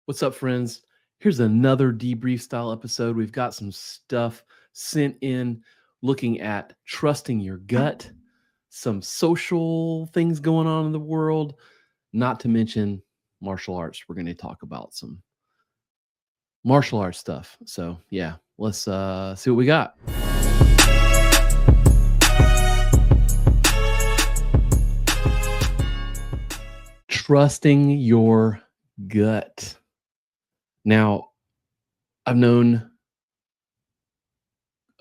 What's up, friends? Here's another debrief style episode. We've got some stuff sent in looking at trusting your gut, some social things going on in the world, not to mention martial arts. We're going to talk about some martial arts stuff. So, yeah, let's see what we got. Trusting your gut. Now, I've known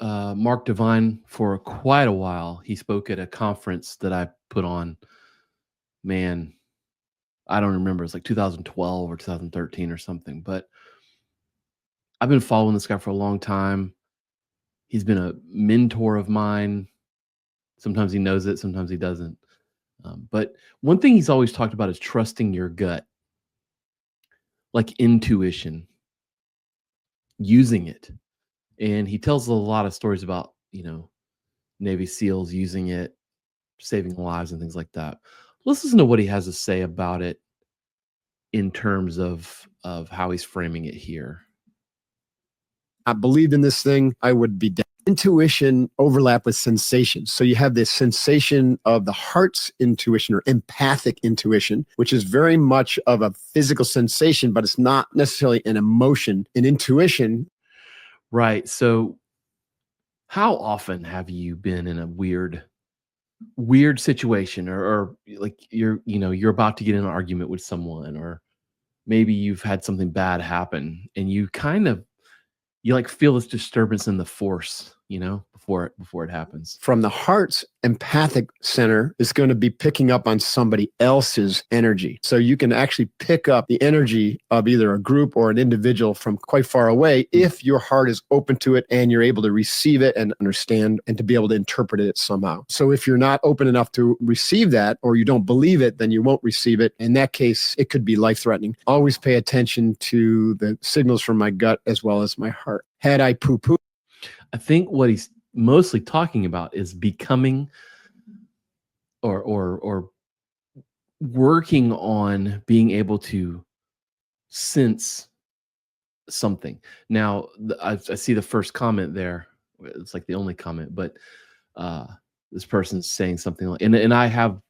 Mark Devine for quite a while. He spoke at a conference that I put on. Man, I don't remember. It's like 2012 or 2013 or something. But I've been following this guy for a long time. He's been a mentor of mine. Sometimes he knows it, sometimes he doesn't. But one thing he's always talked about is trusting your gut, like intuition, using it. And he tells a lot of stories about, Navy SEALs using it, saving lives and things like that. Let's listen to what he has to say about it in terms of how he's framing it here. I believed in this thing, I would be dead. Intuition overlap with sensation. So you have this sensation of the heart's intuition or empathic intuition, which is very much of a physical sensation, but it's not necessarily an emotion. An intuition. Right. So how often have you been in a weird situation or like you're about to get in an argument with someone, or maybe you've had something bad happen and you feel this disturbance in the force, before it happens. From the heart's empathic center is going to be picking up on somebody else's energy. So you can actually pick up the energy of either a group or an individual from quite far away if your heart is open to it and you're able to receive it and understand and to be able to interpret it somehow. So if you're not open enough to receive that, or you don't believe it, then you won't receive it. In that case, it could be life-threatening. Always pay attention to the signals from my gut as well as my heart. Had I poo-poo? I think what he's mostly talking about is becoming or working on being able to sense something. Now, I see the first comment there. It's like the only comment, but this person's saying something like, and I have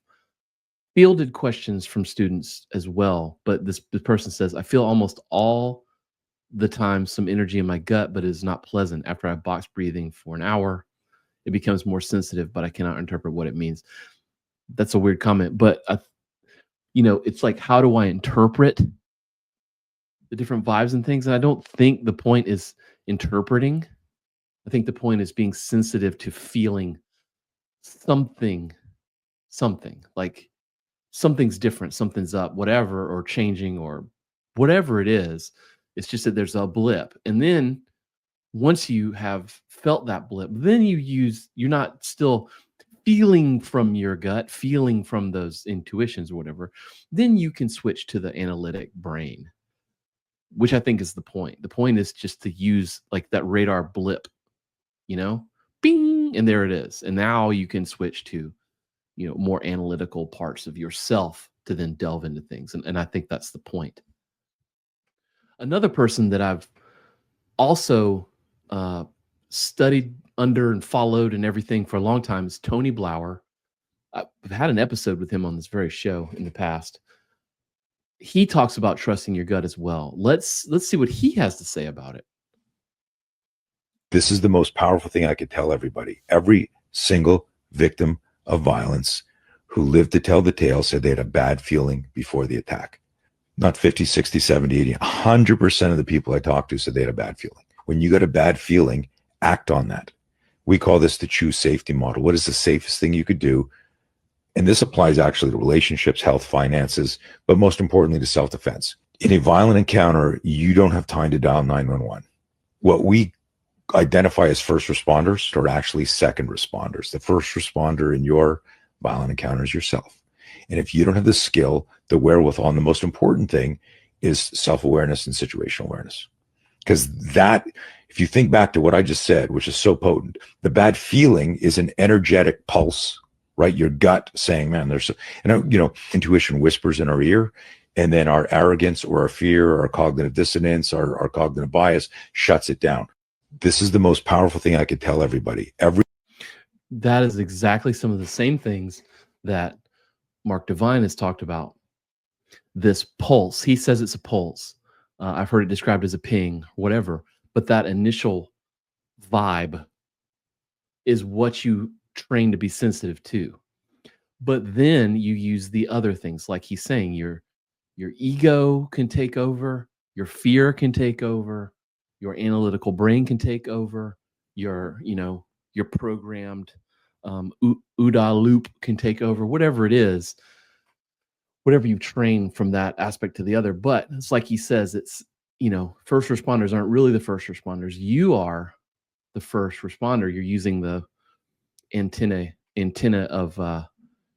fielded questions from students as well, but this person says, I feel almost all the time some energy in my gut, but it is not pleasant. After I box breathing for an hour, it becomes more sensitive, but I cannot interpret what it means. That's a weird comment, but it's like, how do I interpret the different vibes and things? And I don't think the point is interpreting. I think the point is being sensitive to feeling something like something's different, something's up, whatever, or changing, or whatever it is. It's just that there's a blip. And then once you have felt that blip, then you're not still feeling from your gut, feeling from those intuitions or whatever. Then you can switch to the analytic brain, which I think is the point. The point is just to use like that radar blip, bing, and there it is. And now you can switch to, more analytical parts of yourself to then delve into things. And I think that's the point. Another person that I've also studied under and followed and everything for a long time is Tony Blauer. I've had an episode with him on this very show in the past. He talks about trusting your gut as well. Let's see what he has to say about it. This is the most powerful thing I could tell everybody. Every single victim of violence who lived to tell the tale said they had a bad feeling before the attack. Not 50, 60, 70, 80, 100% of the people I talked to said they had a bad feeling. When you got a bad feeling, act on that. We call this the choose safety model. What is the safest thing you could do? And this applies actually to relationships, health, finances, but most importantly to self-defense. In a violent encounter, you don't have time to dial 911. What we identify as first responders are actually second responders. The first responder in your violent encounter is yourself. And if you don't have the skill, the wherewithal, and the most important thing is self-awareness and situational awareness. Because that, if you think back to what I just said, which is so potent, the bad feeling is an energetic pulse, right? Your gut saying, man, intuition whispers in our ear. And then our arrogance or our fear or our cognitive dissonance or our cognitive bias shuts it down. This is the most powerful thing I could tell everybody. That is exactly some of the same things that Mark Divine has talked about. This pulse, he says it's a pulse. I've heard it described as a ping, whatever. But that initial vibe is what you train to be sensitive to. But then you use the other things, like he's saying, your ego can take over, your fear can take over, your analytical brain can take over, your programmed OODA loop can take over, whatever it is, whatever you train from that aspect to the other. But it's like he says, it's, first responders aren't really the first responders. You are the first responder. You're using the antenna of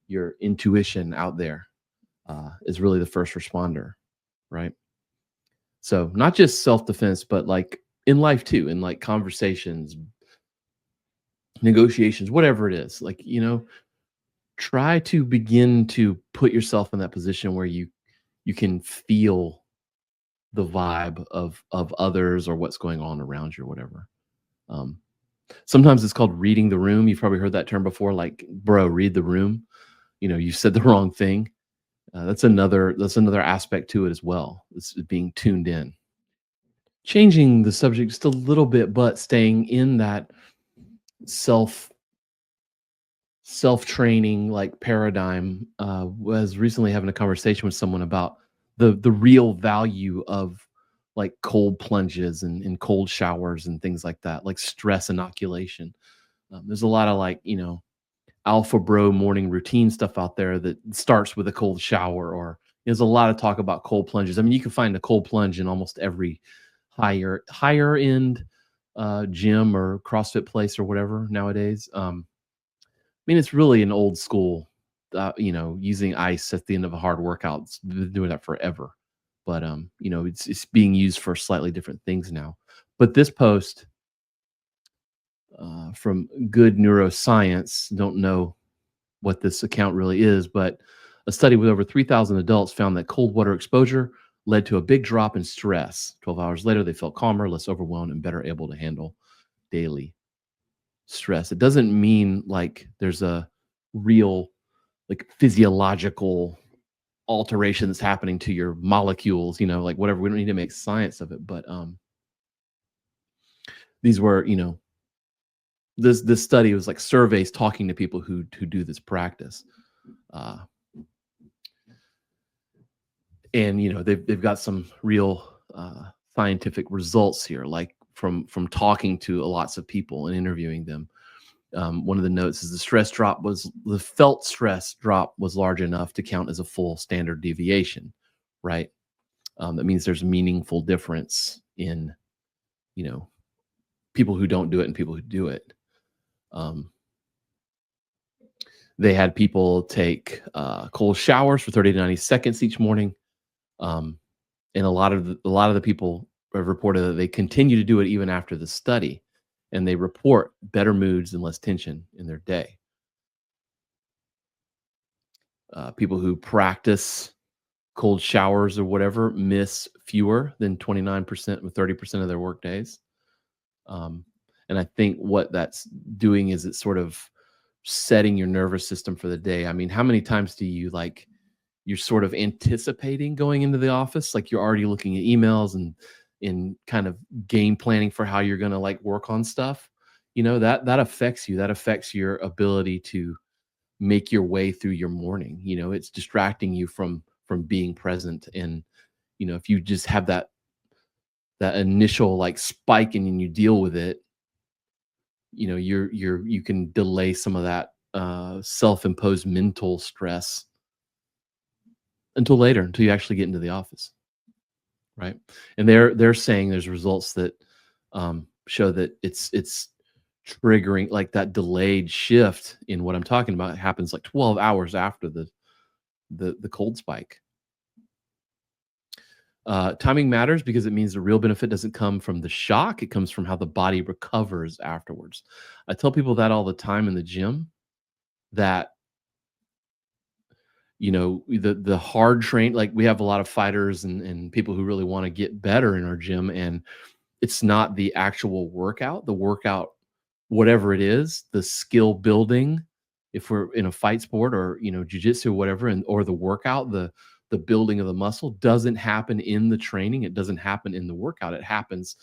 your intuition out there, is really the first responder, right? So not just self-defense, but like in life too, in like conversations, negotiations, whatever it is, like, try to begin to put yourself in that position where you can feel the vibe of others or what's going on around you or whatever. Um, Sometimes it's called reading the room. You've probably heard that term before, like, bro, read the room. You said the wrong thing. That's another aspect to it as well. It's being tuned in. Changing the subject just a little bit, but staying in that self training like paradigm. Was recently having a conversation with someone about the real value of like cold plunges and cold showers and things like that, like stress inoculation. There's a lot of like, alpha bro morning routine stuff out there that starts with a cold shower, or there's a lot of talk about cold plunges. I mean, you can find a cold plunge in almost every higher end gym or CrossFit place or whatever nowadays. I mean, it's really an old school, using ice at the end of a hard workout. It's been doing that forever, but it's being used for slightly different things now. But this post from Good Neuroscience, don't know what this account really is, but a study with over 3,000 adults found that cold water exposure led to a big drop in stress. 12 hours later, they felt calmer, less overwhelmed, and better able to handle daily stress. It doesn't mean like there's a real like physiological alteration that's happening to your molecules, like whatever. We don't need to make science of it, but these were, this study was like surveys talking to people who do this practice. And they've got some real scientific results here, like from talking to lots of people and interviewing them. One of the notes is the felt stress drop was large enough to count as a full standard deviation, right? That means there's a meaningful difference in, people who don't do it and people who do it. They had people take cold showers for 30 to 90 seconds each morning. And a lot of the people have reported that they continue to do it even after the study, and they report better moods and less tension in their day. People who practice cold showers or whatever miss fewer than 29% with 30% of their work days. And I think what that's doing is it's sort of setting your nervous system for the day. I mean, how many times do you like, you're sort of anticipating going into the office, like you're already looking at emails and in kind of game planning for how you're going to like work on stuff, that affects you. That affects your ability to make your way through your morning. It's distracting you from being present. And if you just have that initial like spike and then you deal with it, you can delay some of that self-imposed mental stress until later, until you actually get into the office, right? And they're saying there's results that show that it's triggering, like that delayed shift in what I'm talking about happens like 12 hours after the cold spike. Timing matters because it means the real benefit doesn't come from the shock; it comes from how the body recovers afterwards. I tell people that all the time in the gym, that the hard train, like we have a lot of fighters and people who really want to get better in our gym, and it's not the actual workout. The workout, whatever it is, the skill building, if we're in a fight sport or jujitsu or whatever, and or the workout, the building of the muscle doesn't happen in the training. It doesn't happen in the workout. It happens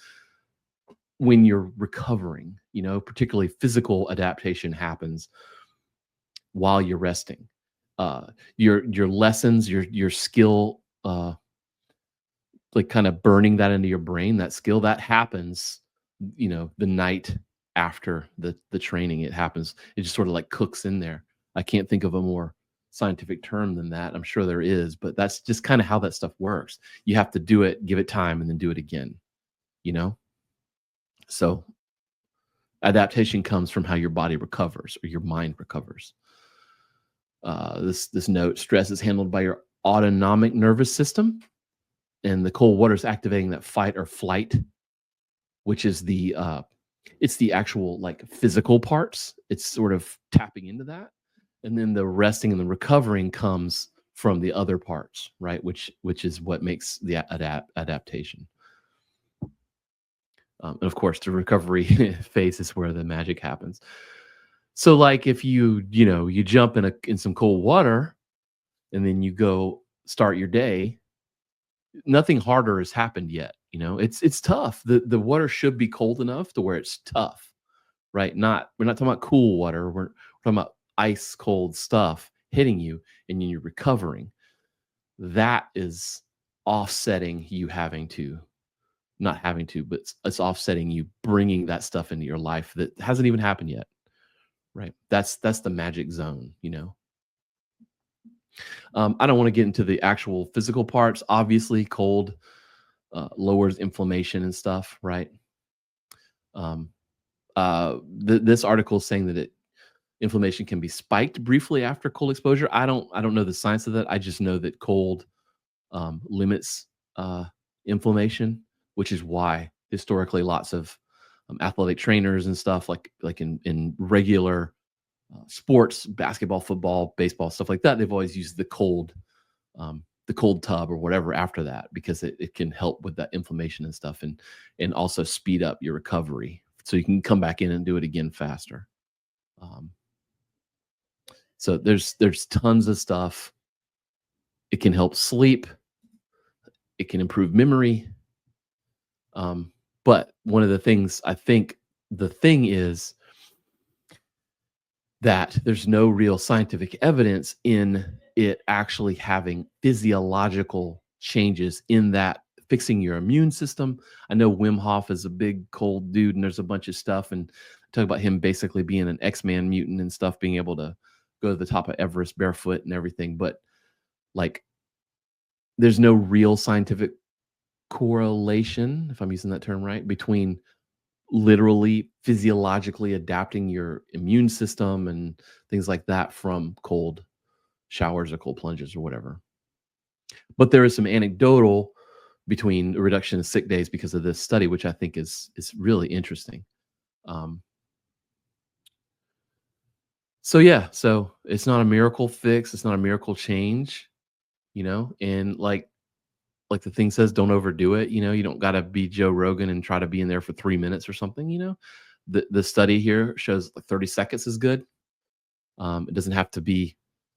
when you're recovering. Particularly physical adaptation happens while you're resting. Your lessons, your skill, like kind of burning that into your brain, that skill that happens, the night after the training. It happens. It just sort of like cooks in there. I can't think of a more scientific term than that. I'm sure there is, but that's just kind of how that stuff works. You have to do it, give it time, and then do it again. So adaptation comes from how your body recovers or your mind recovers. This note: stress is handled by your autonomic nervous system, and the cold water is activating that fight or flight, which is it's the actual like physical parts. It's sort of tapping into that, and then the resting and the recovering comes from the other parts, right? Which is what makes the adaptation. And of course, the recovery phase is where the magic happens. So, like if you jump in some cold water, and then you go start your day, nothing harder has happened yet. It's tough. The water should be cold enough to where it's tough, right? We're not talking about cool water. We're talking about ice cold stuff hitting you, and then you're recovering. That is offsetting you not having to, but it's offsetting you bringing that stuff into your life that hasn't even happened yet, right? That's the magic zone. I don't want to get into the actual physical parts. Obviously, cold lowers inflammation and stuff, right? This article is saying that inflammation can be spiked briefly after cold exposure. I don't know the science of that. I just know that cold limits inflammation, which is why historically lots of athletic trainers and stuff like in regular sports, basketball, football, baseball, stuff like that, they've always used the cold tub or whatever after that, because it can help with that inflammation and stuff, and also speed up your recovery so you can come back in and do it again faster. So there's tons of stuff. It can help sleep. It can improve memory. But one of the things, I think the thing is that there's no real scientific evidence in it actually having physiological changes in that fixing your immune system. I know Wim Hof is a big cold dude, and there's a bunch of stuff, and talk about him basically being an X-Man mutant and stuff, being able to go to the top of Everest barefoot and everything. But like, there's no real scientific correlation, if I'm using that term right, between literally physiologically adapting your immune system and things like that from cold showers or cold plunges or whatever. But there is some anecdotal between a reduction in sick days because of this study, which I think is really interesting. So yeah, so it's not a miracle fix, it's not a miracle change, and like the thing says, don't overdo it. You don't got to be Joe Rogan and try to be in there for 3 minutes or something. The study here shows like 30 seconds is good. It doesn't have to be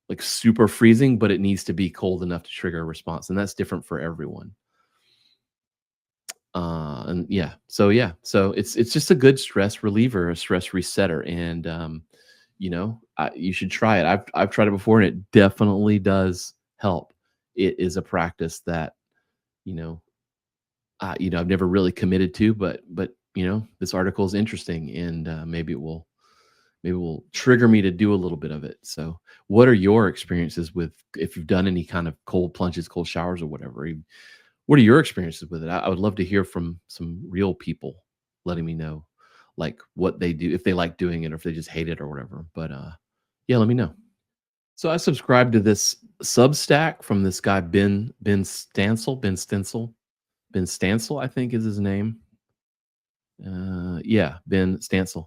like super freezing, but it needs to be cold enough to trigger a response, and that's different for everyone. And so it's just a good stress reliever, a stress resetter, and you should try it. I've tried it before, and it definitely does help. It is a practice that I've never really committed to, but this article is interesting, and maybe it will trigger me to do a little bit of it. So, what are your experiences with, if you've done any kind of cold plunges, cold showers, or whatever? What are your experiences with it? I would love to hear from some real people, letting me know like what they do, if they like doing it, or if they just hate it or whatever. But yeah, let me know. So I subscribed to this Substack from this guy Ben Stancil, I think is his name. Yeah, Ben Stancil.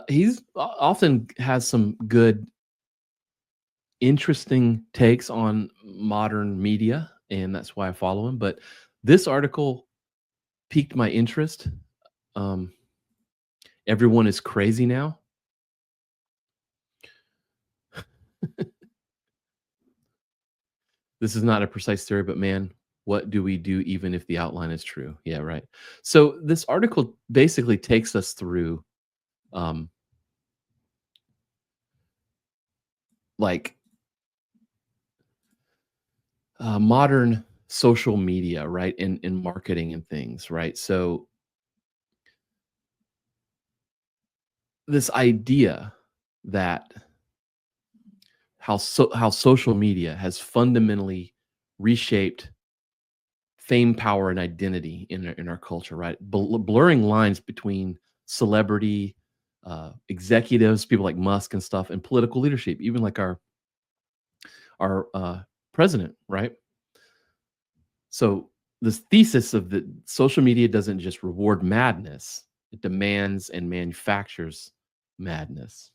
He's often has some good interesting takes on modern media, and that's why I follow him. But this article piqued my interest. Um, Everyone is crazy now. This is not a precise theory, but man, what do we do even if the outline is true? Yeah, right. So this article basically takes us through um, like modern social media, right? In marketing and things, right? So this idea that how social media has fundamentally reshaped fame, power, and identity in our culture, right? Blurring lines between celebrity, executives, people like Musk and stuff, and political leadership, even like our president, right? So this thesis of the social media doesn't just reward madness; it demands and manufactures madness.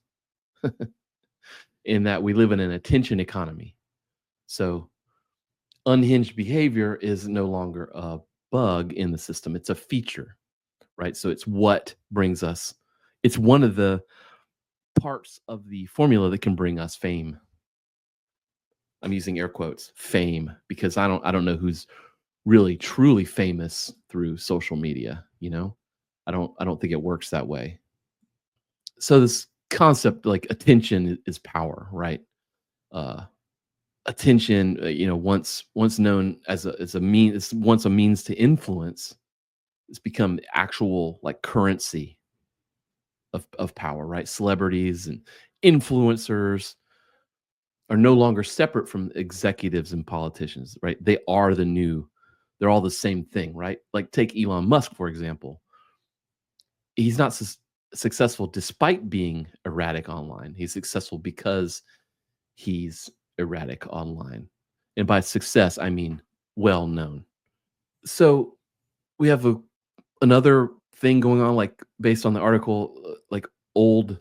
In that we live in an attention economy, so unhinged behavior is no longer a bug in the system; it's a feature, right? So it's what brings us. It's one of the parts of the formula that can bring us fame. I'm using air quotes, fame, because I don't know who's really truly famous through social media, you know? I don't think it works that way. So this concept like attention is power, right? Uh Attention, once known as a it's once a means to influence, it's become actual like currency of power, right? Celebrities and influencers are no longer separate from executives and politicians, right? They're all the same thing, right? Like take Elon Musk, for example. He's not successful despite being erratic online. He's successful because he's erratic online. And by success, I mean well known. So we have another thing going on, like based on the article, like old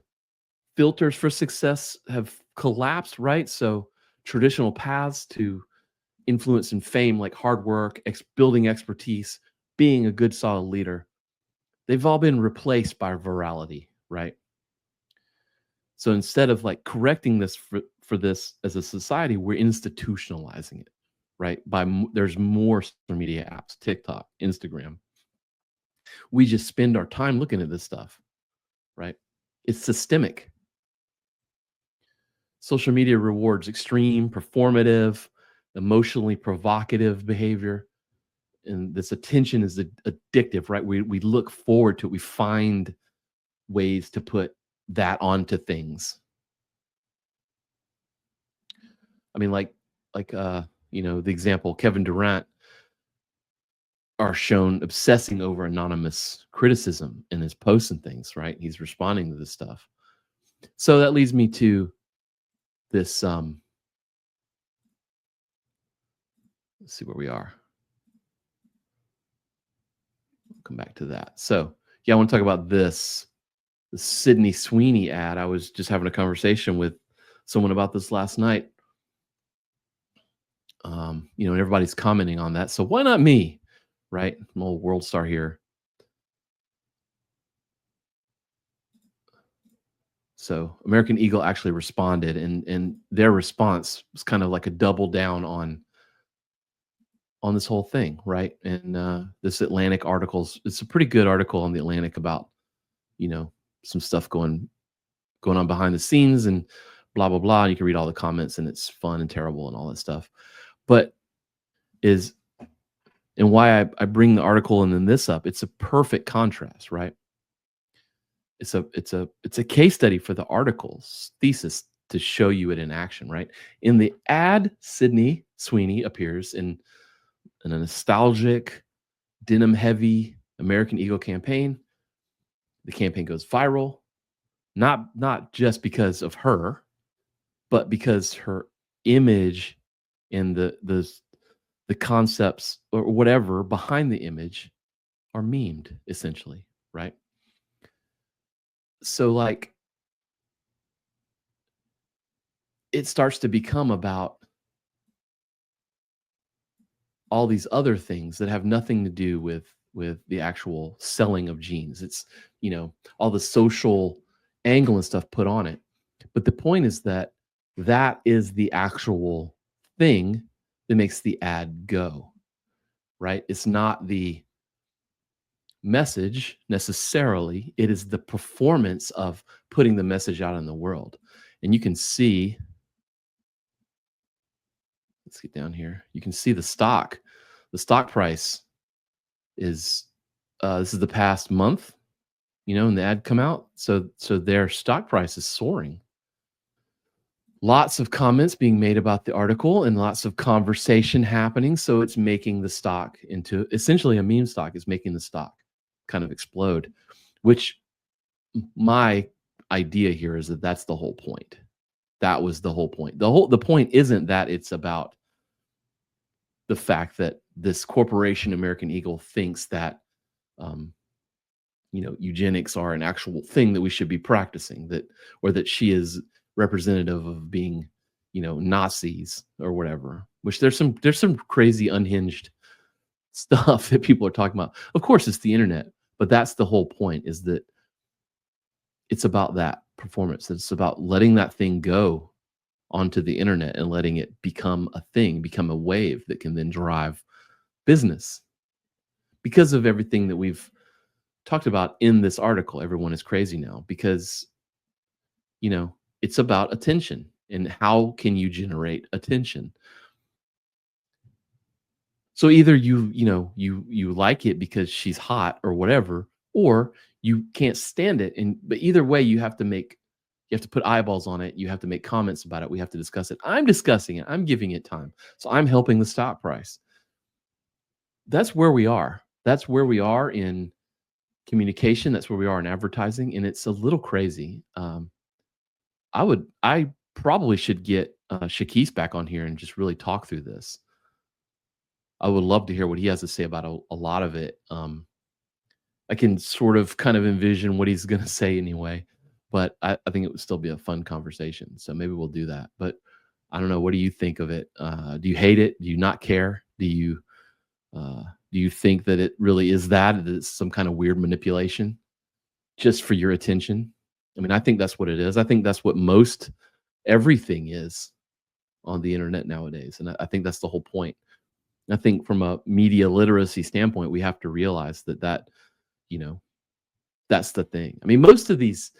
filters for success have collapsed, right? So traditional paths to influence and fame, like hard work, building expertise, being a good solid leader, they've all been replaced by virality, right? So instead of like correcting this for this as a society, we're institutionalizing it, right? There's more social media apps, TikTok, Instagram. We just spend our time looking at this stuff, right? It's systemic. Social media rewards extreme, performative, emotionally provocative behavior. And this attention is addictive, right? We look forward to it. We find ways to put that onto things. I mean, the example Kevin Durant are shown obsessing over anonymous criticism in his posts and things, right? He's responding to this stuff. So that leads me to this let's see where we are. Come back to that. So, yeah, I want to talk about the Sydney Sweeney ad. I was just having a conversation with someone about this last night. And everybody's commenting on that. So why not me? Right? I'm a world star here. So American Eagle actually responded, and their response was kind of like a double down on this whole thing, right? And this Atlantic articles, it's a pretty good article on the Atlantic about, you know, some stuff going on behind the scenes and blah blah blah. You can read all the comments, and it's fun and terrible and all that stuff. But is and why I bring the article and then this up, it's a perfect contrast, right? It's a case study for the article's thesis to show you it in action, right? In the ad, Sydney Sweeney appears in a nostalgic, denim-heavy American Eagle campaign. The campaign goes viral, not just because of her, but because her image and the concepts or whatever behind the image are memed, essentially, right? So like it starts to become about all these other things that have nothing to do with the actual selling of jeans. It's, all the social angle and stuff put on it. But the point is that that is the actual thing that makes the ad go, right? It's not the message necessarily, it is the performance of putting the message out in the world. And you can see, let's get down here. You can see the stock price is this is the past month, and the ad come out. So their stock price is soaring. Lots of comments being made about the article and lots of conversation happening. So it's making the stock into essentially a meme stock. It's making the stock kind of explode, which my idea here is that that's the whole point. That was the whole point. The point isn't that it's about the fact that this corporation, American Eagle, thinks that eugenics are an actual thing that we should be practicing, or that she is representative of being, Nazis or whatever. Which there's some crazy unhinged stuff that people are talking about. Of course, it's the internet, but that's the whole point. Is that it's about that performance. It's about letting that thing go onto the internet and letting it become a thing, become a wave that can then drive business. Because of everything that we've talked about in this article, everyone is crazy now because, it's about attention and how can you generate attention. So either you like it because she's hot or whatever, or you can't stand it. But either way, you have to put eyeballs on it. You have to make comments about it. We have to discuss it. I'm discussing it. I'm giving it time. So I'm helping the stock price. That's where we are. That's where we are in communication. That's where we are in advertising. And it's a little crazy. I probably should get Shakis back on here and just really talk through this. I would love to hear what he has to say about a lot of it. I can sort of kind of envision what he's going to say anyway, but I think it would still be a fun conversation. So maybe we'll do that. But I don't know. What do you think of it? Do you hate it? Do you not care? Do you think that it really is that it's some kind of weird manipulation just for your attention? I mean, I think that's what it is. I think that's what most everything is on the internet nowadays. And I think that's the whole point. I think from a media literacy standpoint, we have to realize that that's the thing. I mean, most of these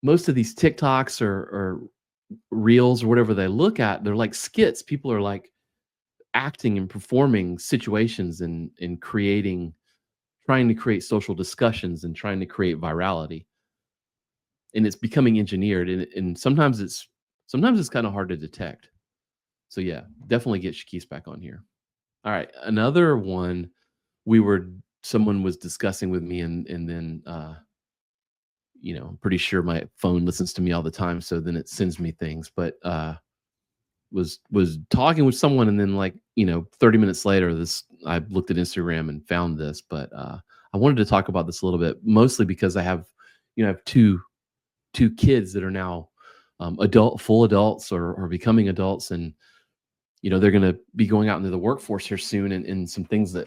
TikToks or reels or whatever they look at, they're like skits. People are like acting and performing situations and trying to create social discussions and trying to create virality. And it's becoming engineered, and sometimes it's kind of hard to detect. So yeah, definitely get Shakis back on here. All right, another one someone was discussing with me, and then I'm pretty sure my phone listens to me all the time, so then it sends me things. But was talking with someone, and then 30 minutes later, I looked at Instagram and found this. But I wanted to talk about this a little bit, mostly because I have two kids that are now full adults or becoming adults, and they're going to be going out into the workforce here soon, and some things that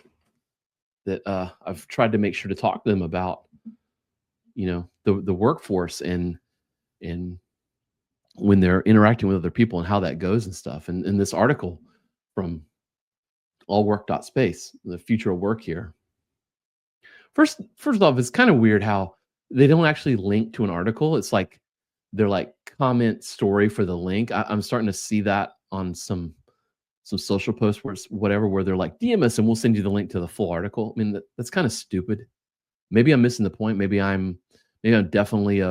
I've tried to make sure to talk to them about, the workforce and when they're interacting with other people and how that goes and stuff. And in this article from allwork.space, the future of work here. First off, it's kind of weird how they don't actually link to an article. It's like they're like comment story for the link. I'm starting to see that on some social posts where they're like, DM us and we'll send you the link to the full article. I mean, that's kind of stupid. Maybe I'm missing the point. Maybe I'm definitely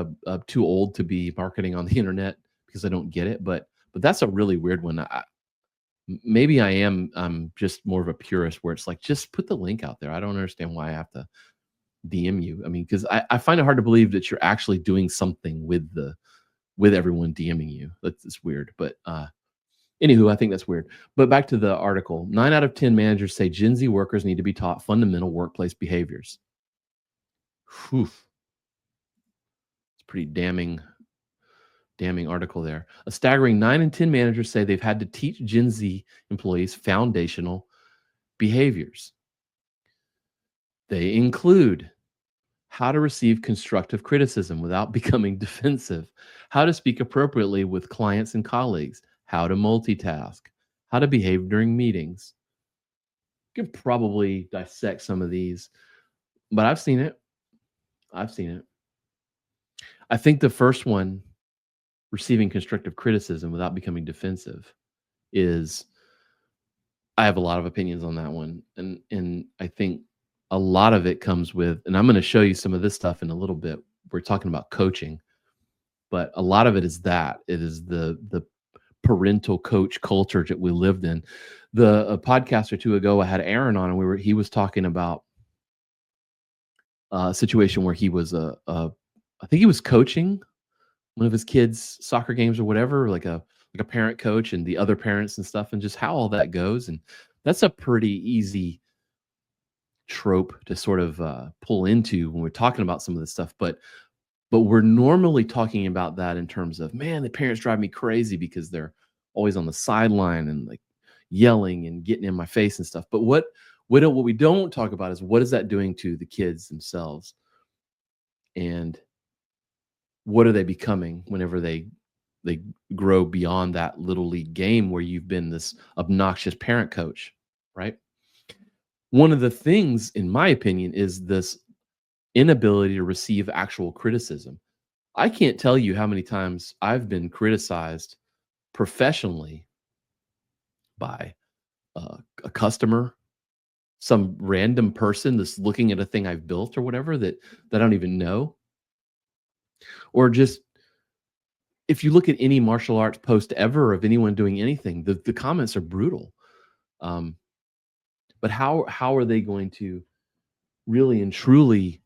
too old to be marketing on the internet because I don't get it. But that's a really weird one. Maybe I'm just more of a purist where it's like, just put the link out there. I don't understand why I have to DM you. I mean, because I find it hard to believe that you're actually doing something with everyone DMing you. That's weird. But anywho, I think that's weird. But back to the article. 9 out of 10 managers say Gen Z workers need to be taught fundamental workplace behaviors. Whew. It's pretty damning damning article there. A staggering 9 in 10 managers say they've had to teach Gen Z employees foundational behaviors. They include how to receive constructive criticism without becoming defensive, how to speak appropriately with clients and colleagues, how to multitask, how to behave during meetings. You can probably dissect some of these, but I've seen it. I've seen it. I think the first one, receiving constructive criticism without becoming defensive, is I have a lot of opinions on that one. And I think a lot of it comes with, and I'm going to show you some of this stuff in a little bit. We're talking about coaching, but a lot of it is that it is the parental coach culture that we lived in. A podcast or two ago, I had Aaron on, and he was talking about a situation where he was I think he was coaching one of his kids' soccer games or whatever, like a parent coach and the other parents and stuff, and just how all that goes. And that's a pretty easy trope to sort of pull into when we're talking about some of this stuff. But we're normally talking about that in terms of, man, the parents drive me crazy because they're always on the sideline and like yelling and getting in my face and stuff. But what we don't talk about is what is that doing to the kids themselves, and what are they becoming whenever they grow beyond that little league game where you've been this obnoxious parent coach, right? One of the things, in my opinion, is this inability to receive actual criticism. I can't tell you how many times I've been criticized professionally by a customer, some random person that's looking at a thing I've built or whatever that I don't even know. Or just, if you look at any martial arts post ever of anyone doing anything, the comments are brutal. But how are they going to really and truly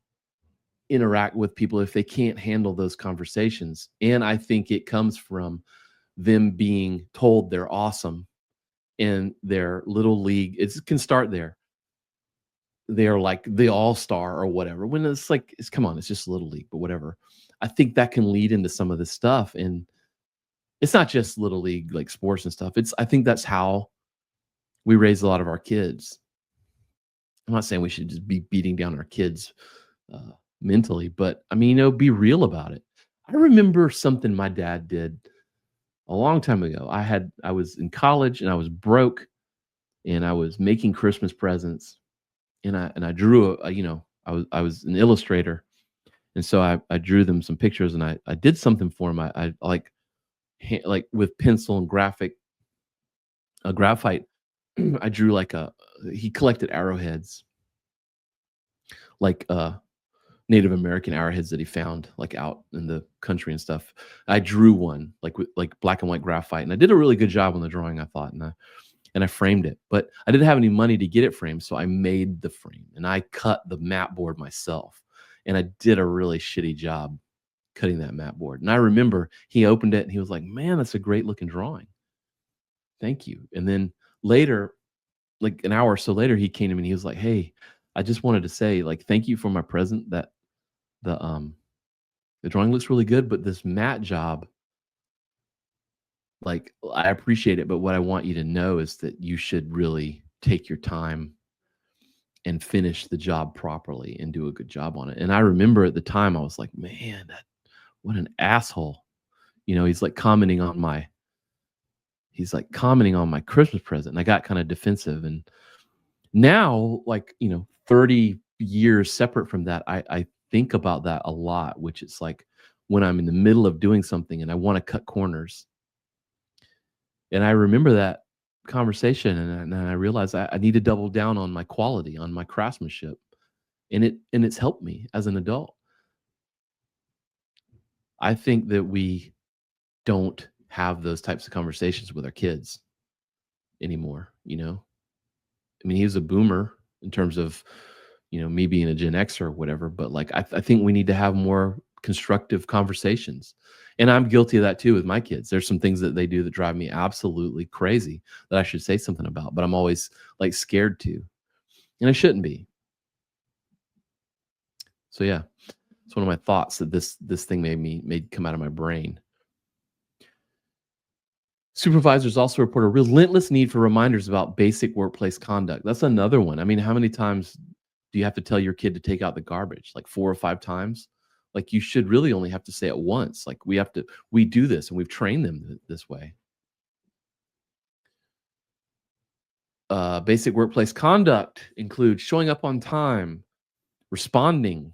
interact with people if they can't handle those conversations? And I think it comes from them being told they're awesome in their little league. It can start there. They're like the all-star or whatever, when it's like, come on, it's just little league, but whatever. I think that can lead into some of this stuff. And it's not just little league, like sports and stuff. I think that's how we raise a lot of our kids. I'm not saying we should just be beating down our kids mentally, but I mean, be real about it. I remember something my dad did a long time ago. I was in college and I was broke, and I was making Christmas presents, and I drew I was an illustrator, and so I drew them some pictures, and I did something for him. I like with pencil and graphite. I drew like he collected arrowheads, like Native American arrowheads that he found like out in the country and stuff. I drew one like with like black and white graphite, and I did a really good job on the drawing, I thought, and I framed it. But I didn't have any money to get it framed, so I made the frame and I cut the mat board myself. And I did a really shitty job cutting that mat board. And I remember he opened it and he was like, "Man, that's a great looking drawing. Thank you." And then later, like an hour or so later, he came to me and he was like, "Hey, I just wanted to say, like, thank you for my present. That the drawing looks really good, but this mat job, like, I appreciate it, but what I want you to know is that you should really take your time and finish the job properly and do a good job on it." And I remember at the time I was like, "Man, what an asshole." He's like commenting on my Christmas present. And I got kind of defensive. And now, like, 30 years separate from that, I think about that a lot, which is like when I'm in the middle of doing something and I want to cut corners. And I remember that conversation, and I realized I need to double down on my quality, on my craftsmanship. And it's helped me as an adult. I think that we don't have those types of conversations with our kids anymore. I mean, he was a boomer in terms of, me being a Gen Xer or whatever, but like, I think we need to have more constructive conversations. And I'm guilty of that too with my kids. There's some things that they do that drive me absolutely crazy that I should say something about, but I'm always like scared to, and I shouldn't be. So yeah, it's one of my thoughts that this thing made come out of my brain. Supervisors also report a relentless need for reminders about basic workplace conduct. That's another one. I mean, how many times do you have to tell your kid to take out the garbage? Like 4 or 5 times? Like, you should really only have to say it once. Like, we do this and we've trained them this way. Basic workplace conduct includes showing up on time, responding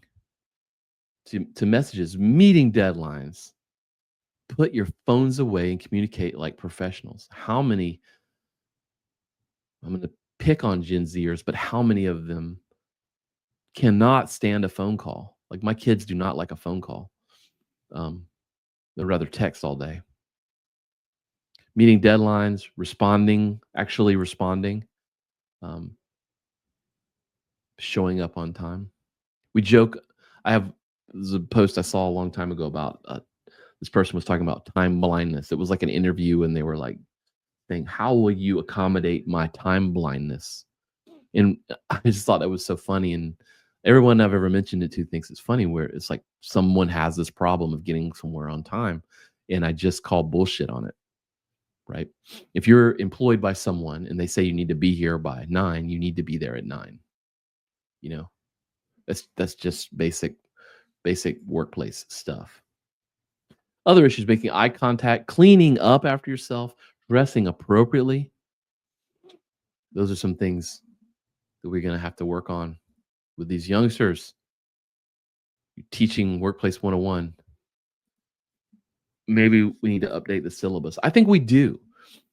to messages, meeting deadlines. Put your phones away and communicate like professionals. How many, I'm going to pick on Gen Zers, but how many of them cannot stand a phone call? Like, my kids do not like a phone call. They'd rather text all day. Meeting deadlines, actually responding, showing up on time. We joke. There's a post I saw a long time ago about this person was talking about time blindness. It was like an interview, and they were like saying, "How will you accommodate my time blindness?" And I just thought that was so funny. And everyone I've ever mentioned it to thinks it's funny, where it's like someone has this problem of getting somewhere on time, and I just call bullshit on it. Right? If you're employed by someone and they say you need to be here by 9, you need to be there at 9. You know, that's just basic workplace stuff. Other issues: making eye contact, cleaning up after yourself, dressing appropriately. Those are some things that we're going to have to work on with these youngsters. Teaching workplace 101. Maybe we need to update the syllabus. I think we do.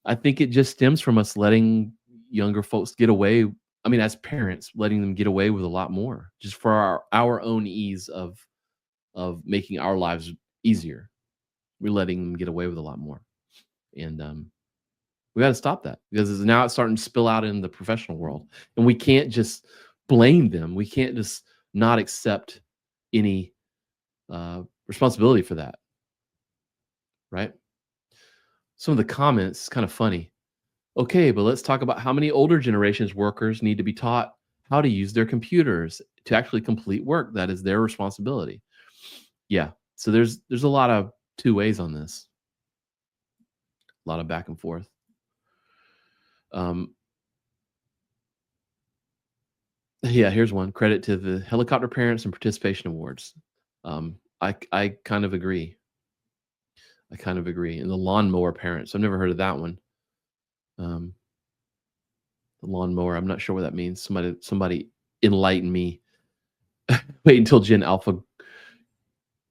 I think it just stems from us letting younger folks get away. I mean, as parents, letting them get away with a lot more, just for our own ease of making our lives easier. We're letting them get away with a lot more, and we got to stop that, because now it's starting to spill out in the professional world, and we can't just blame them. We can't just not accept any responsibility for that, right? Some of the comments, kind of funny. Okay, but let's talk about how many older generations workers need to be taught how to use their computers to actually complete work that is their responsibility. Yeah, so there's a lot of two ways on this, a lot of back and forth. Yeah, here's one. Credit to the helicopter parents and participation awards. I kind of agree. And the lawnmower parents, I've never heard of that one. The lawnmower, I'm not sure what that means. Somebody enlighten me. Wait until Gen Alpha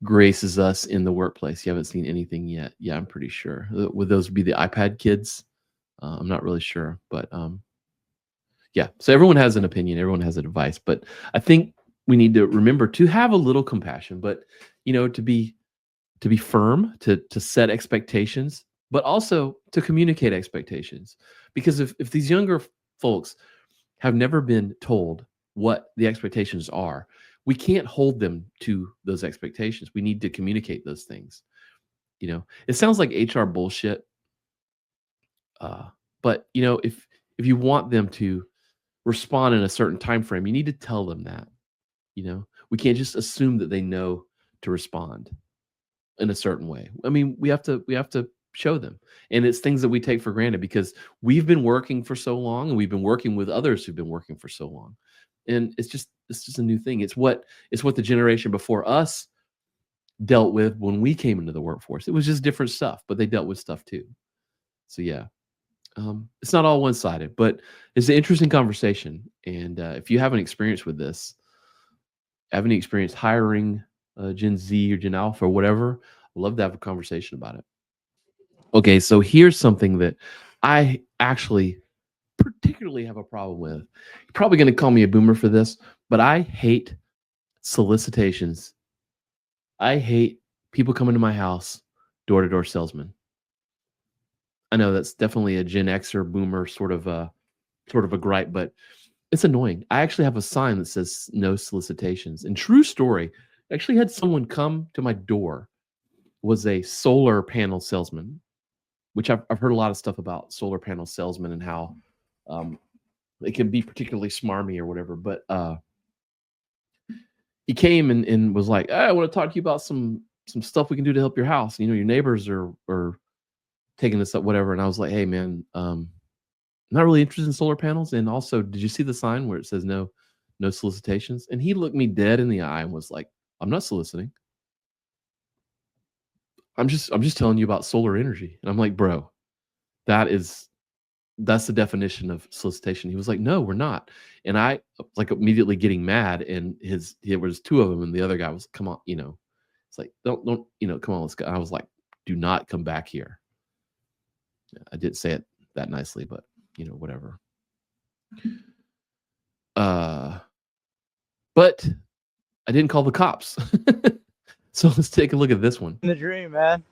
graces us in the workplace. You haven't seen anything yet. Yeah, I'm pretty sure. Would those be the iPad kids? I'm not really sure, but yeah. So everyone has an opinion. Everyone has an advice, but I think we need to remember to have a little compassion, but to be firm, to set expectations, but also to communicate expectations. Because if these younger folks have never been told what the expectations are, we can't hold them to those expectations. We need to communicate those things. It sounds like HR bullshit, but if you want them to respond in a certain time frame, you need to tell them that. We can't just assume that they know to respond in a certain way. I mean, we have to show them. And it's things that we take for granted because we've been working for so long, and we've been working with others who've been working for so long. And it's just a new thing. It's what the generation before us dealt with when we came into the workforce. It was just different stuff, but they dealt with stuff too. So yeah. It's not all one-sided, but it's an interesting conversation. And if you have an experience with this, have any experience hiring Gen Z or Gen Alpha or whatever, I'd love to have a conversation about it. Okay, so here's something that I actually particularly have a problem with. You're probably going to call me a boomer for this, but I hate solicitations. I hate people coming to my house, door-to-door salesman. I know that's definitely a Gen X or boomer sort of a gripe, but it's annoying. I actually have a sign that says no solicitations. And true story, I actually had someone come to my door, was a solar panel salesman, which I've heard a lot of stuff about solar panel salesmen and how they can be particularly smarmy or whatever. But he came and was like, "Hey, I want to talk to you about some stuff we can do to help your house. Your neighbors are taking this up, whatever. And I was like, hey, man, I'm not really interested in solar panels. And also, did you see the sign where it says no solicitations? And he looked me dead in the eye and was like, I'm not soliciting. I'm just telling you about solar energy. And I'm like, bro, that's the definition of solicitation. He was like, no, we're not. And I like immediately getting mad. And there was two of them, and the other guy was, come on, it's like, don't, come on, let's go. I was like, do not come back here. I didn't say it that nicely, but whatever. But I didn't call the cops. So let's take a look at this one. In the dream, man.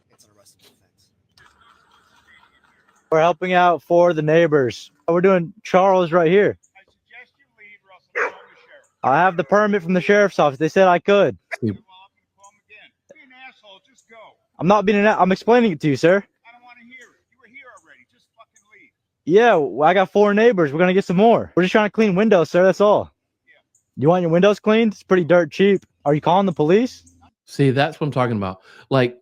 We're helping out for the neighbors. We're doing Charles right here. I suggest you leave, Russell. Call the sheriff. I have the permit from the sheriff's office. They said I could. Well, I'm gonna call him again. Be an asshole. Just go. I'm not being I'm explaining it to you, sir. I don't want to hear it. You were here already. Just fucking leave. Yeah, I got 4 neighbors. We're gonna get some more. We're just trying to clean windows, sir. That's all. Yeah. You want your windows cleaned? It's pretty dirt cheap. Are you calling the police? See, that's what I'm talking about. Like,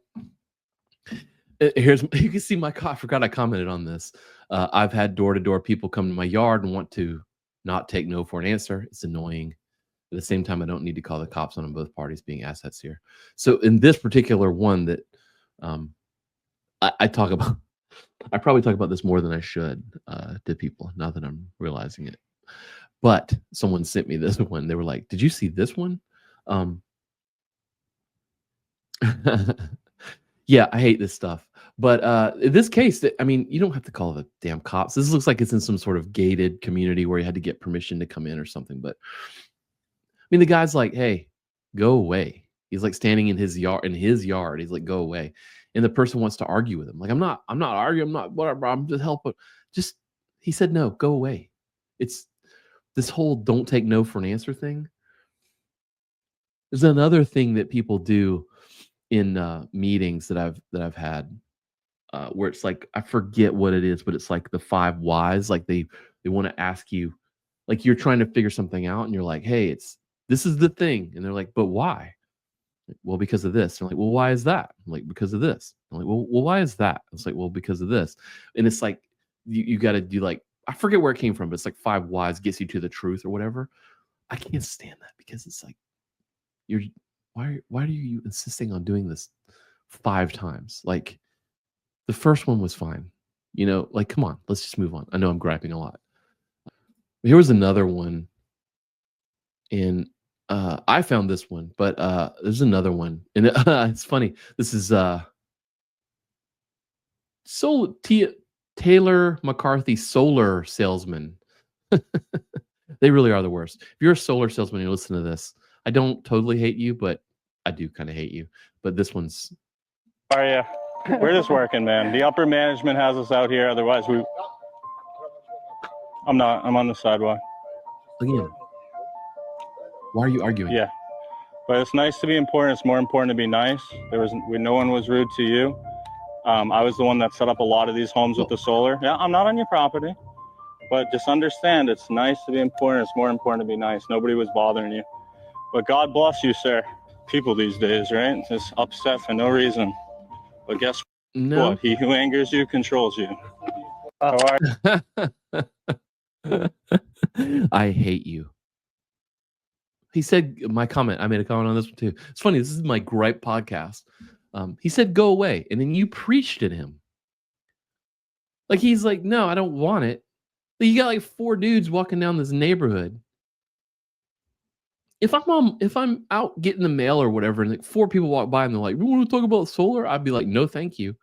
here's, you can see my, I forgot I commented on this. I've had door-to-door people come to my yard and want to not take no for an answer. It's annoying. At the same time, I don't need to call the cops on both parties being assets here. So in this particular one that I talk about, I probably talk about this more than I should to people, now that I'm realizing it. But someone sent me this one. They were like, did you see this one? Yeah, I hate this stuff. But in this case, I mean, you don't have to call the damn cops. This looks like it's in some sort of gated community where you had to get permission to come in or something. But I mean, the guy's like, hey, go away. He's like standing in his yard. He's like, go away. And the person wants to argue with him. Like, I'm not arguing. I'm not whatever. I'm just helping. He said, no, go away. It's this whole don't take no for an answer thing. There's another thing that people do in meetings that I've had where it's like, I forget what it is, but it's like the 5 whys. Like they want to ask you, like you're trying to figure something out and you're like, hey, this is the thing. And they're like, but why? Well, because of this. And I'm like, well, why is that? I'm like, because of this. I'm like, well, why is that? It's like, well, because of this. And it's like, you got to do like, I forget where it came from, but it's like 5 whys gets you to the truth or whatever. I can't stand that because it's like, why are you insisting on doing this 5 times? Like the first one was fine, like, come on, let's just move on. I know I'm griping a lot. Here was another one, and I found this one, but there's another one, and it's funny. This is Taylor McCarthy, solar salesman. They really are the worst. If you're a solar salesman and you listen to this, I don't totally hate you, but I do kind of hate you. But this one's. How are you? We're just working, man. The upper management has us out here. Otherwise, I'm not. I'm on the sidewalk. Again. Why are you arguing? Yeah. But it's nice to be important. It's more important to be nice. No one was rude to you. I was the one that set up a lot of these homes with the solar. Yeah, I'm not on your property. But just understand, it's nice to be important. It's more important to be nice. Nobody was bothering you. But God bless you, sir. People these days, right? Just upset for no reason. But guess what? He who angers you controls you. How are you? I hate you. He said, I made a comment on this one too. It's funny. This is my gripe podcast. He said, go away. And then you preached at him. Like, he's like, no, I don't want it. But you got like 4 dudes walking down this neighborhood. If I'm out getting the mail or whatever, and like 4 people walk by and they're like, "We want to talk about solar," I'd be like, "No, thank you."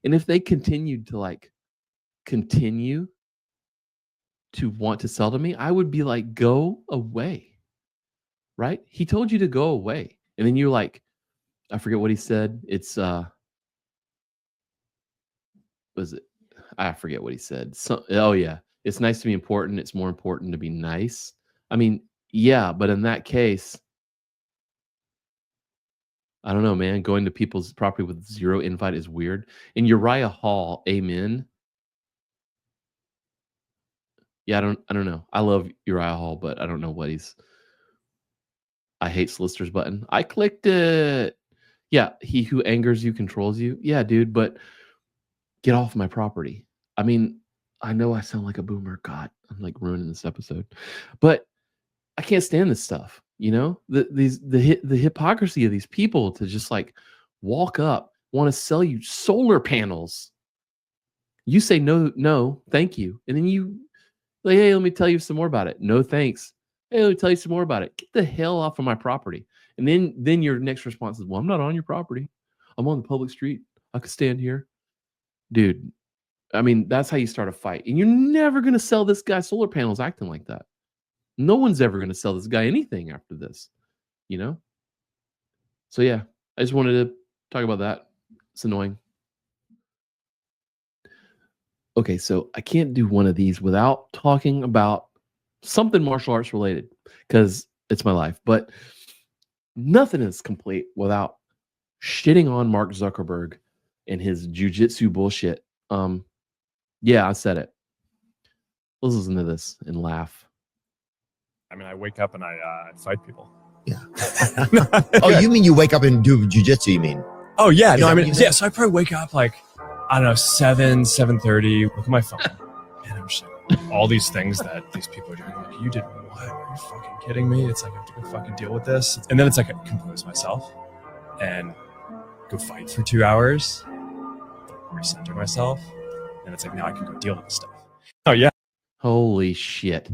And if they continued to continue to want to sell to me, I would be like, "Go away." Right? He told you to go away, and then you're like, I forget what he said. It's was it? I forget what he said. Oh yeah, it's nice to be important. It's more important to be nice. I mean. Yeah, but in that case, I don't know, man. Going to people's property with 0 invite is weird. And Uriah Hall, amen. Yeah, I don't know. I love Uriah Hall, but I don't know what I hate solicitors button. I clicked it. Yeah, he who angers you controls you. Yeah, dude, but get off my property. I mean, I know I sound like a boomer. God, I'm like ruining this episode, but I can't stand this stuff. You know, the hypocrisy of these people to just like walk up, want to sell you solar panels. You say no, thank you, and then you like, hey, let me tell you some more about it. No, thanks. Hey, let me tell you some more about it. Get the hell off of my property. And then your next response is, well, I'm not on your property. I'm on the public street. I could stand here, dude. I mean, that's how you start a fight, and you're never gonna sell this guy solar panels acting like that. No one's ever going to sell this guy anything after this, you know? So yeah, I just wanted to talk about that. It's annoying. Okay, so I can't do one of these without talking about something martial arts related because it's my life, but nothing is complete without shitting on Mark Zuckerberg and his jujitsu bullshit. Yeah, I said it. Let's listen to this and laugh. I mean, I wake up and I fight people. Yeah. Oh, you mean you wake up and do jujitsu? You mean? Oh yeah, Is no, that I what mean, you yeah. mean? So I probably wake up like, I don't know, 7:30. Look at my phone, and I'm just like, all these things that these people are doing. Like, you did what? Are you fucking kidding me? It's like I have to go fucking deal with this, and then it's like I compose myself and go fight for 2 hours, recenter myself, and it's like now I can go deal with this stuff. Oh yeah. Holy shit.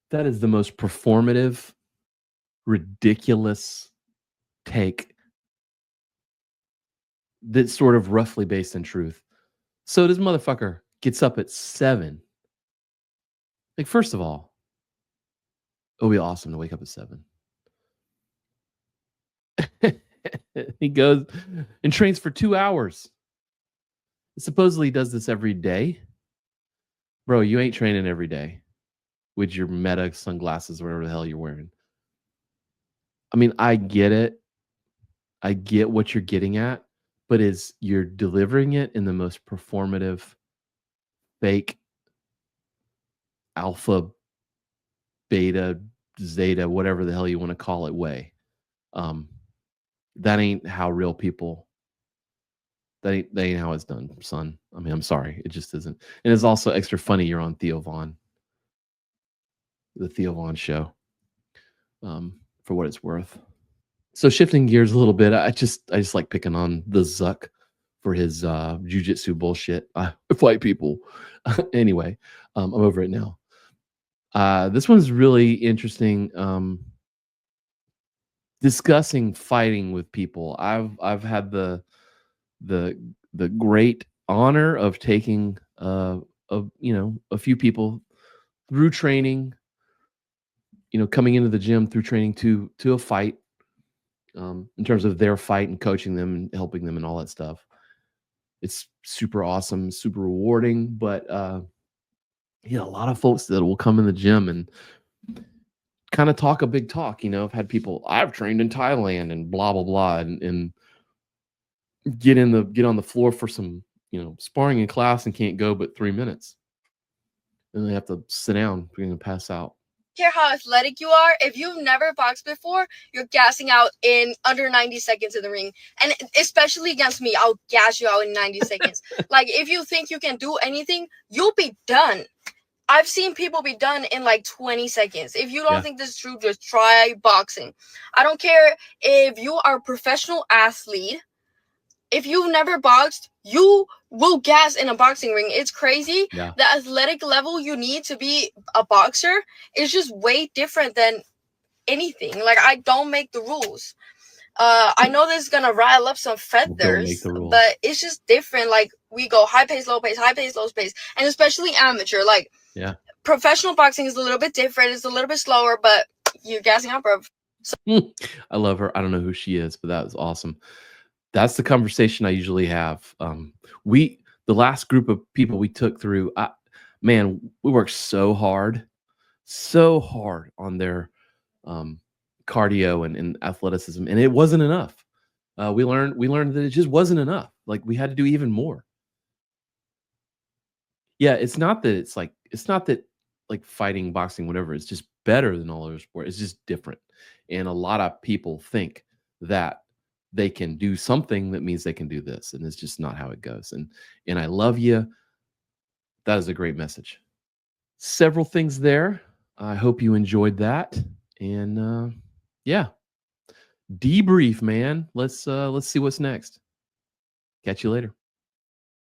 That is the most performative, ridiculous take that's sort of roughly based in truth. So this motherfucker gets up at 7. Like, first of all, it would be awesome to wake up at 7. He goes and trains for 2 hours. Supposedly he does this every day. Bro, you ain't training every day with your Meta sunglasses or whatever the hell you're wearing. I mean, I get it. I get what you're getting at, but you're delivering it in the most performative, fake, alpha, beta, zeta, whatever the hell you want to call it way. That ain't how real people. That ain't how it's done, son. I mean, I'm sorry, it just isn't. And it's also extra funny you're on Theo Vaughn, the Theo Vaughn show. For what it's worth. So shifting gears a little bit, I just like picking on the Zuck for his jujitsu bullshit. I fight people. Anyway, I'm over it now. This one's really interesting. Discussing fighting with people. I've had the great honor of taking a few people through training. Coming into the gym through training to a fight. In terms of their fight and coaching them and helping them and all that stuff. It's super awesome, super rewarding, but a lot of folks that will come in the gym and kind of talk a big talk. I've had people, I've trained in Thailand and blah, blah, blah, and get on the floor for some, sparring in class and can't go but 3 minutes. And they have to sit down, they're going to pass out. Care how athletic you are, if you've never boxed before, you're gassing out in under 90 seconds in the ring. And especially against me, I'll gas you out in 90 seconds. Like, if you think you can do anything, you'll be done. I've seen people be done in like 20 seconds. If you don't think this is true, just try boxing. I don't care if you are a professional athlete. If you've never boxed, you will gas in a boxing ring. It's crazy. Yeah. The athletic level you need to be a boxer is just way different than anything. Like, I don't make the rules. I know this is going to rile up some feathers, but it's just different. Like, we go high pace, low pace, high pace, low pace, and especially amateur. Like, professional boxing is a little bit different. It's a little bit slower, but you're gassing out, bro. So I love her. I don't know who she is, but that was awesome. That's the conversation I usually have. The last group of people we took through, we worked so hard on their cardio and athleticism, and it wasn't enough. We learned that it just wasn't enough. Like, we had to do even more. Yeah, it's not that like fighting, boxing, whatever, it's just better than all other sports. It's just different. And a lot of people think that they can do something, that means they can do this, and it's just not how it goes. And I love you. That is a great message. Several things there. I hope you enjoyed that. And yeah, debrief, man. Let's see what's next. Catch you later.